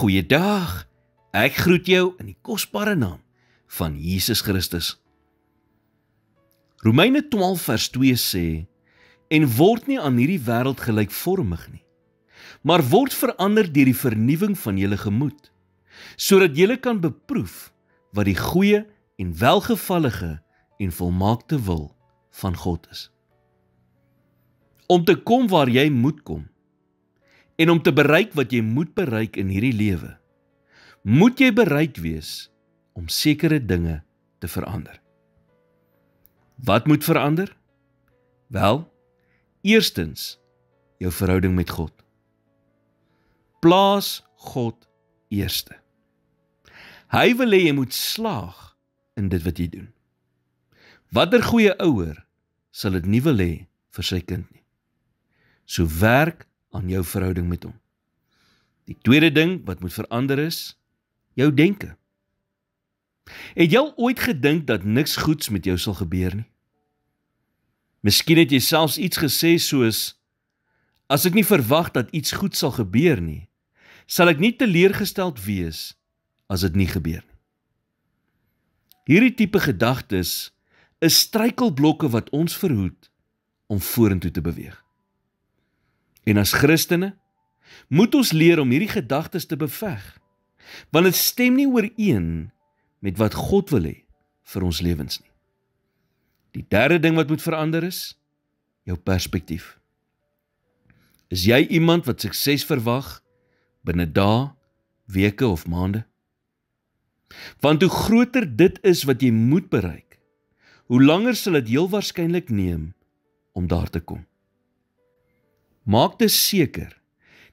Goeiedag, ek groet jou in die kosbare naam van Jesus Christus. Romeine 12 vers 2 sê, en word nie aan hierdie wêreld gelykvormig nie, maar word verander deur die vernuwing van julle gemoed, sodat julle kan beproef wat die goeie en welgevallige en volmaakte wil van God is. Om te kom waar jy moet kom, en om te bereik wat jy moet bereik in hierdie lewe, moet jy bereid wees om sekere dinge te verander. Wat moet verander? Wel, eerstens, jou verhouding met God. Plaas God eerste. Hy wil hê jy moet slaag in dit wat jy doen. Watter goeie ouer sal dit nie wil hê vir sy kind nie? So werk aan jou verhouding met hom. Die tweede ding wat moet verander is, jou denke. Het jy al ooit gedink dat niks goeds met jou sal gebeur nie? Miskien het jy selfs iets gesê soos, as ek nie verwag dat iets goed sal gebeur nie, sal ek nie teleurgesteld wees as dit nie gebeur nie. Hierdie tipe gedagtes is struikelblokke wat ons verhoed om vorentoe te beweeg. En as Christene, moet ons leer om hierdie gedagtes te beveg, want dit stem nie ooreen met wat God wil hê vir ons lewens nie. Die derde ding wat moet verander is, jou perspektief. Is jy iemand wat sukses verwag binne dae, weke of maande? Want hoe groter dit is wat jy moet bereik, hoe langer sal dit heel waarskynlik neem om daar te kom. Maak dus seker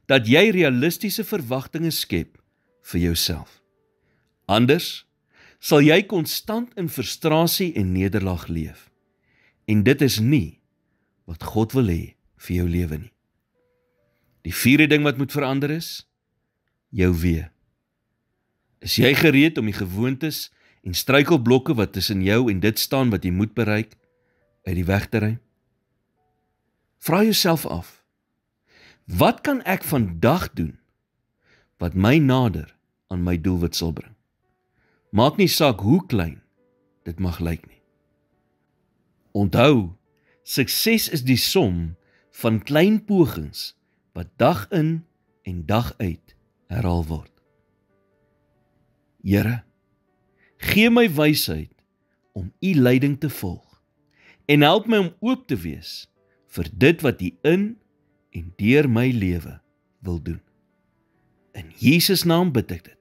dat jy realistiese verwagtinge skep vir jouself. Anders sal jy konstant in frustrasie en nederlaag leef. En dit is nie wat God wil hê vir jou lewe nie. Die vierde ding wat moet verander is, jou wee. Is jy gereed om die gewoontes en struikelblokke wat tussen jou en dit staan wat jy moet bereik, uit die weg te ruim? Vra jouself af, wat kan ek vandag doen wat my nader aan my doelwit sal bring? Maak nie saak hoe klein dit mag lyk nie. Onthou, sukses is die som van klein pogings wat dag in en dag uit herhaal word. Here, gee my wysheid om U leiding te volg en help my om oop te wees vir dit wat U in en deur my lewe wil doen. In Jesus naam bid ek dit.